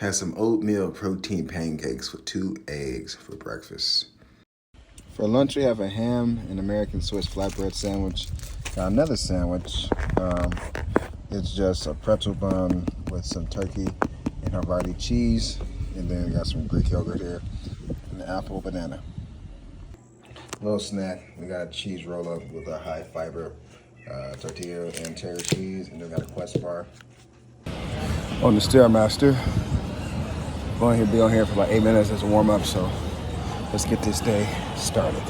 Had some oatmeal protein pancakes with 2 eggs for breakfast. For lunch, we have a ham and American Swiss flatbread sandwich. Got another sandwich. It's just a pretzel bun with some turkey and Havarti cheese. And then we got some Greek yogurt here and an apple banana. Little snack. We got a cheese roll up with a high fiber tortilla and cheddar cheese. And then we got a Quest bar. On the Stairmaster. Going to be on here for about 8 minutes as a warm up, so let's get this day started.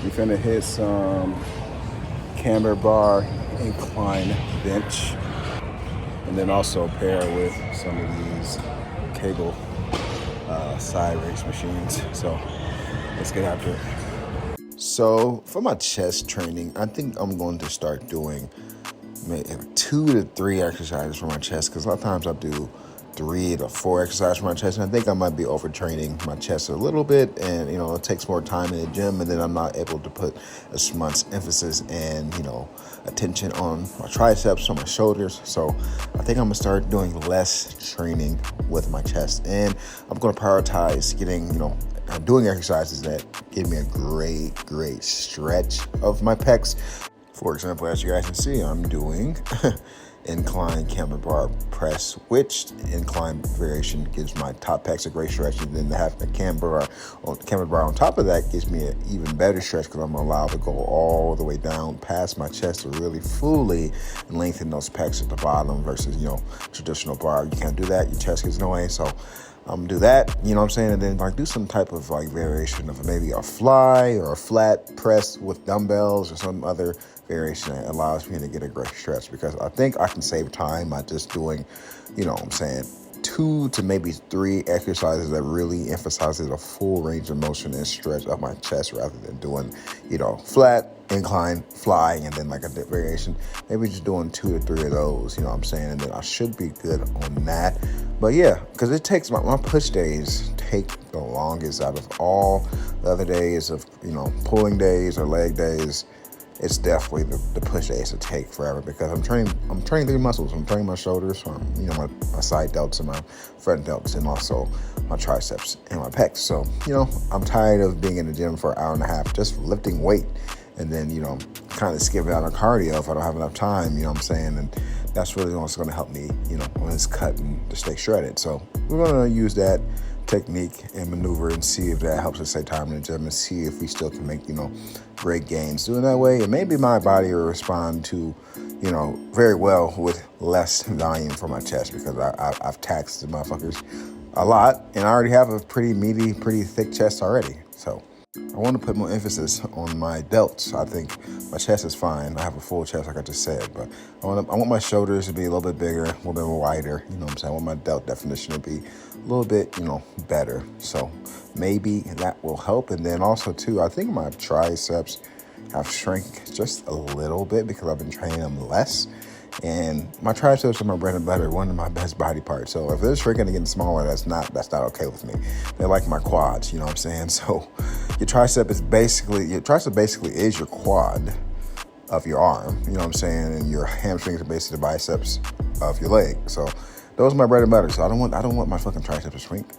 We finna hit some camber bar incline bench, and then also pair with some of these cable side race machines. So let's get after it. So for my chest training, I think I'm going to start doing maybe 2 to 3 exercises for my chest, because a lot of times I do 3 to 4 exercises for my chest, and I think I might be overtraining my chest a little bit, and it takes more time in the gym, and then I'm not able to put as much emphasis and attention on my triceps or my shoulders. So I think I'm gonna start doing less training with my chest, and I'm gonna prioritize getting doing exercises that give me a great stretch of my pecs. For example, as you guys can see, I'm doing incline camber bar press, which incline variation gives my top pecs a great stretch, and then having the camber bar on top of that gives me an even better stretch, because I'm allowed to go all the way down past my chest to really fully lengthen those pecs at the bottom versus traditional bar. You can't do that, your chest gets in the way. So I'm gonna do that, and then do some type of variation of maybe a fly or a flat press with dumbbells or some other variation that allows me to get a great stretch, because I think I can save time by just doing, 2 to maybe 3 exercises that really emphasizes a full range of motion and stretch of my chest, rather than doing, flat, incline, flying, and then a dip variation. Maybe just doing 2 to 3 of those, and then I should be good on that. But yeah, because it takes my push days take the longest out of all the other days of, pulling days or leg days. It's definitely the push days to take forever, because I'm training 3 muscles. I'm training my shoulders, my side delts and my front delts, and also my triceps and my pecs. So, I'm tired of being in the gym for an hour and a half just lifting weight, and then, kind of skipping out on cardio if I don't have enough time, and that's really what's going to help me, on this cut and to stay shredded. So we're going to use that technique and maneuver and see if that helps us save time in the gym, and see if we still can make, great gains doing that way. And maybe my body will respond to, very well with less volume for my chest, because I've taxed the motherfuckers a lot, and I already have a pretty meaty, pretty thick chest already. So I want to put more emphasis on my delts. I think my chest is fine. I have a full chest, like I just said, but I want my shoulders to be a little bit bigger, a little bit wider. I want my delt definition to be a little bit, better. So maybe that will help. And then also too, I think my triceps have shrank just a little bit because I've been training them less. And my triceps are my bread and butter, one of my best body parts. So if they're shrinking and getting smaller, that's not okay with me. They're like my quads, So your tricep basically is your quad of your arm, And your hamstrings are basically the biceps of your leg. So those are my bread and butter. So I don't want my fucking triceps to shrink.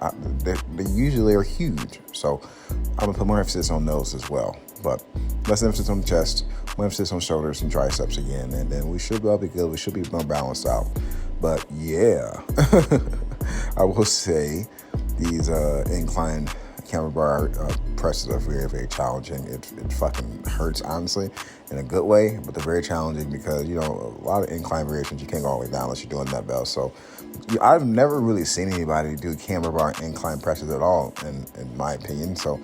They usually are huge. So I'm gonna put more emphasis on those as well. But less emphasis on the chest, more emphasis on shoulders and triceps again, and then we should all be good. We should be more balanced out. But yeah, I will say these incline camber bar presses are very, very challenging. It fucking hurts, honestly, in a good way, but they're very challenging because, a lot of incline variations, you can't go all the way down unless you're doing dumbbell. So I've never really seen anybody do camber bar incline presses at all, in my opinion. So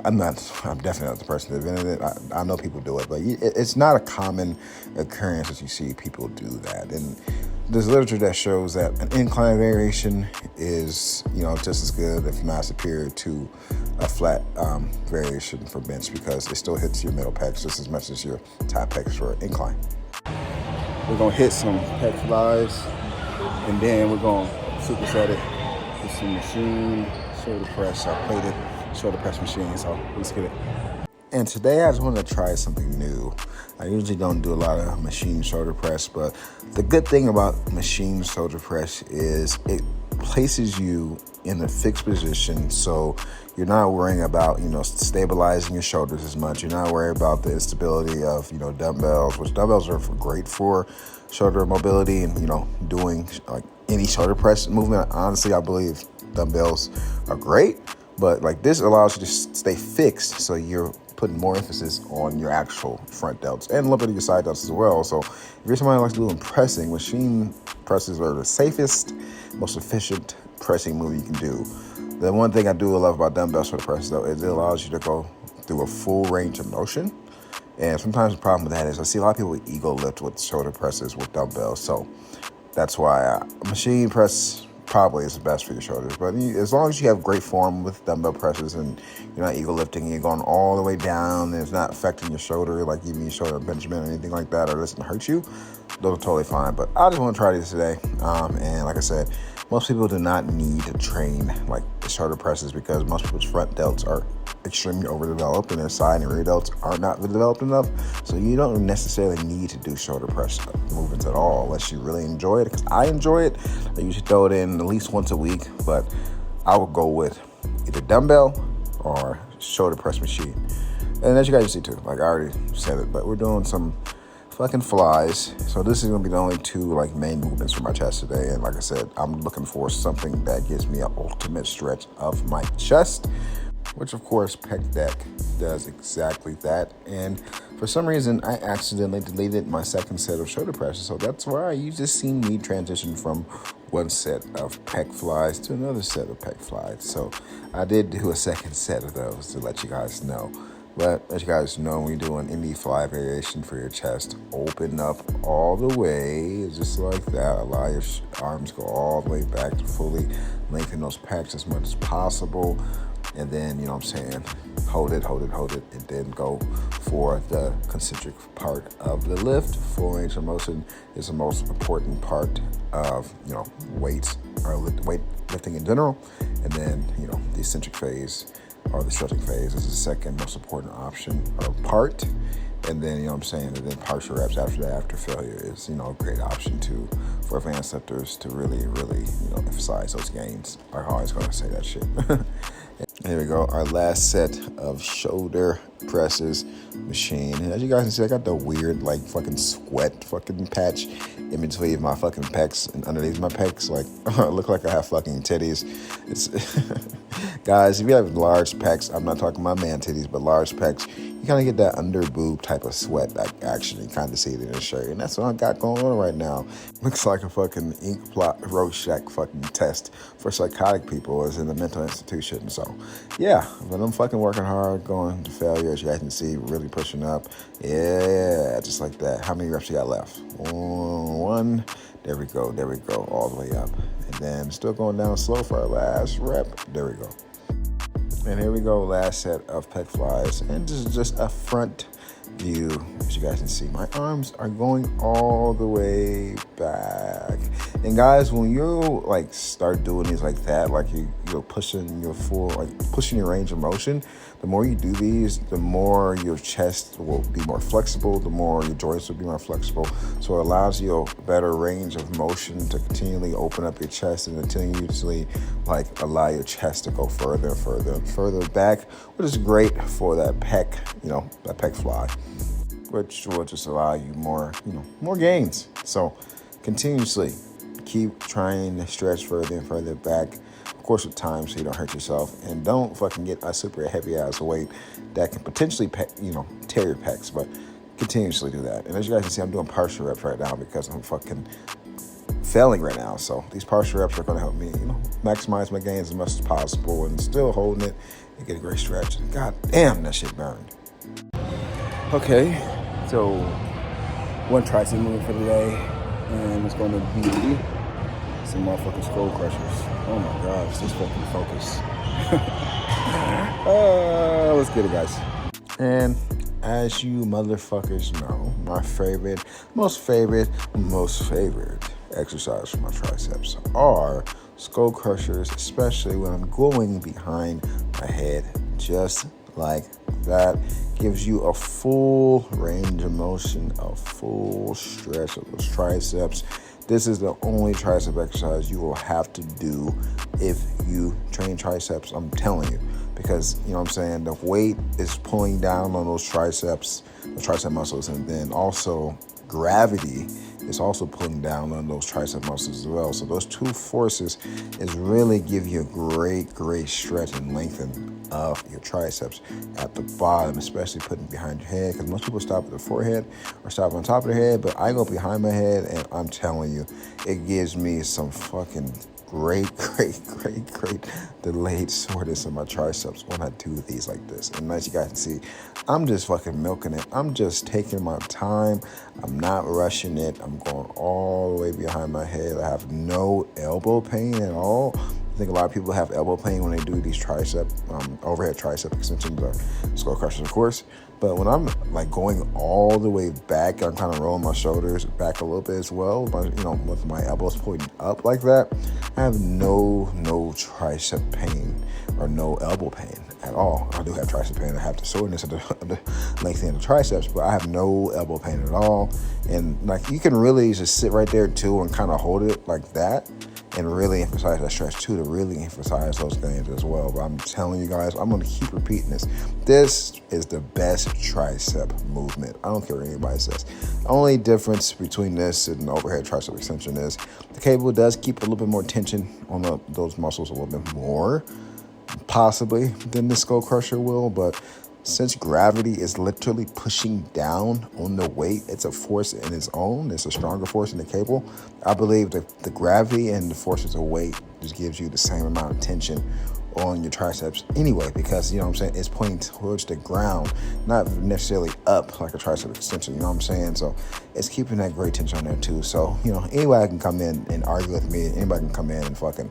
I'm definitely not the person that invented it. I know people do it, but it's not a common occurrence that you see people do that. And there's literature that shows that an incline variation is, just as good, if not superior, to a flat variation for bench, because it still hits your middle pecs just as much as your top pecs for incline. We're gonna hit some pec flies, and then we're gonna superset it with some machine shoulder press, plated shoulder press machine. So let's get it. And today I just wanted to try something new. I usually don't do a lot of machine shoulder press, but the good thing about machine shoulder press is places you in a fixed position, so you're not worrying about, stabilizing your shoulders as much. You're not worried about the instability of, dumbbells, which dumbbells are great for shoulder mobility and, doing like any shoulder press movement. Honestly, I believe dumbbells are great, but like this allows you to stay fixed, so you're putting more emphasis on your actual front delts and a little bit of your side delts as well. So if you're somebody who likes doing pressing, machine presses are the safest, most efficient pressing move you can do. The one thing I do love about dumbbells for the press, though, is it allows you to go through a full range of motion. And sometimes the problem with that is I see a lot of people with ego lift with shoulder presses with dumbbells. So that's why machine press probably is the best for your shoulders. But as long as you have great form with dumbbell presses and you're not ego lifting and you're going all the way down and it's not affecting your shoulder, like even your shoulder Benjamin or anything like that, or doesn't hurt you, those are totally fine. But I just want to try these today. And like I said, most people do not need to train like the shoulder presses because most people's front delts are extremely overdeveloped and their side and rear delts are not developed enough. So you don't necessarily need to do shoulder press movements at all unless you really enjoy it. Because I enjoy it. I usually throw it in at least once a week, but I would go with either dumbbell or shoulder press machine. And as you guys see too, like I already said it, but we're doing some fucking flies. So this is gonna be the only two like main movements for my chest today. And like I said, I'm looking for something that gives me an ultimate stretch of my chest, which of course Pec Deck does exactly that. And for some reason, I accidentally deleted my second set of shoulder presses. So that's why you just seen me transition from one set of pec flies to another set of pec flies. So I did do a second set of those to let you guys know. But as you guys know, when you're doing any fly variation for your chest, open up all the way, just like that. Allow your arms go all the way back to fully lengthen those pecs as much as possible. And then, hold it, and then go for the concentric part of the lift. Full range of motion is the most important part of, weights or weight lifting in general. And then, the eccentric phase or the stretching phase is the second most important option or part. And then, and then partial reps after that, after failure is, a great option too for advanced lifters to really, really, emphasize those gains. I'm always going to say that shit. Here we go, our last set of shoulder presses machine. And as you guys can see, I got the weird, like, fucking sweat fucking patch in between my fucking pecs and underneath my pecs. Like, I look like I have fucking titties. It's guys, if you have large pecs, I'm not talking about man titties, but large pecs, you kind of get that under boob type of sweat that actually kind of see it in the shirt. And that's what I got going on right now. Looks like a fucking ink plot Rorschach fucking test for psychotic people is in the mental institution. So yeah, but I'm fucking working hard, going to failure, as you guys can see, really pushing up. Yeah, just like that. How many reps you got left? One. There we go, all the way up. And then still going down slow for our last rep. There we go. And here we go, last set of pec flies. And this is just a front view. As you guys can see, my arms are going all the way back. And guys, when you like start doing these like that, like you're pushing your pushing your range of motion, the more you do these, the more your chest will be more flexible, the more your joints will be more flexible. So it allows you a better range of motion to continually open up your chest and continuously like allow your chest to go further and further and further back, which is great for that pec, that pec fly, which will just allow you more gains. So continuously keep trying to stretch further and further back, of course with time, so you don't hurt yourself, and don't fucking get a super heavy ass weight that can potentially tear your pecs. But continuously do that. And as you guys can see, I'm doing partial reps right now because I'm fucking failing right now. So these partial reps are going to help me maximize my gains as much as possible and still holding it and get a great stretch. God damn, that shit burned. Okay, so one tricep movement for today, and it's going to be some motherfucking skull crushers. Oh my gosh, this fucking focus. Let's get it, guys. And as you motherfuckers know, my most favorite exercise for my triceps are skull crushers, especially when I'm going behind my head, just like that. Gives you a full range of motion, a full stretch of those triceps. This is the only tricep exercise you will have to do if you train triceps, I'm telling you. Because, you know what I'm saying, the weight is pulling down on those triceps, the tricep muscles, and then also gravity is also pulling down on those tricep muscles as well. So those two forces is really give you a great stretch and lengthen of your triceps at the bottom, especially putting behind your head, because most people stop at the forehead or stop on top of their head, but I go behind my head, and I'm telling you, it gives me some fucking great delayed soreness in my triceps when I do these like this. And as you guys can see, I'm just fucking milking it. I'm just taking my time. I'm not rushing it. I'm going all the way behind my head. I have no elbow pain at all. I think a lot of people have elbow pain when they do these overhead tricep extensions or skull crushers, of course. But when I'm like going all the way back, I'm kind of rolling my shoulders back a little bit as well, but with my elbows pointing up like that, I have no tricep pain or no elbow pain at all. I do have tricep pain. I have the soreness of the lengthening of the triceps, but I have no elbow pain at all. And like you can really just sit right there too and kind of hold it like that, and really emphasize that stretch too, to really emphasize those gains as well. But I'm telling you guys, I'm going to keep repeating this. This is the best tricep movement. I don't care what anybody says. The only difference between this and the overhead tricep extension is the cable does keep a little bit more tension on those muscles a little bit more, possibly, than the skull crusher will. But since gravity is literally pushing down on the weight, it's a force in its own. It's a stronger force in the cable. I believe that the gravity and the forces of weight just gives you the same amount of tension on your triceps anyway, because, you know what I'm saying, it's pointing towards the ground, not necessarily up like a tricep extension, you know what I'm saying? So it's keeping that great tension on there too. So, anybody can come in and argue with me. Anybody can come in and fucking,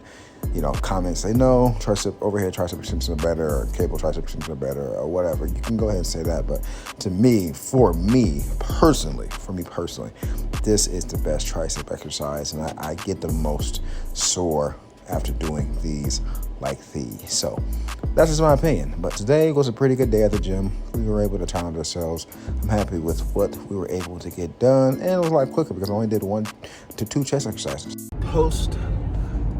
comment and say, no, overhead tricep extensions are better, or cable tricep extensions are better, or whatever. You can go ahead and say that. But for me personally, this is the best tricep exercise, and I get the most sore after doing these like these. So that's just my opinion. But today was a pretty good day at the gym. We were able to challenge ourselves. I'm happy with what we were able to get done, and it was a lot quicker because I only did 1 to 2 chest exercises. Post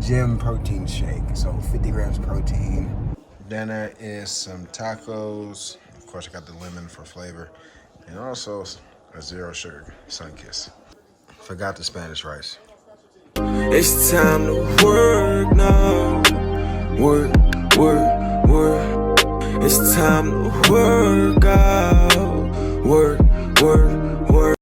gym protein shake. So 50 grams protein. Dinner is some tacos. Of course, I got the lemon for flavor, and also a 0 sugar Sunkiss. Forgot the Spanish rice. It's time to work now. Work. It's time to work out. Work.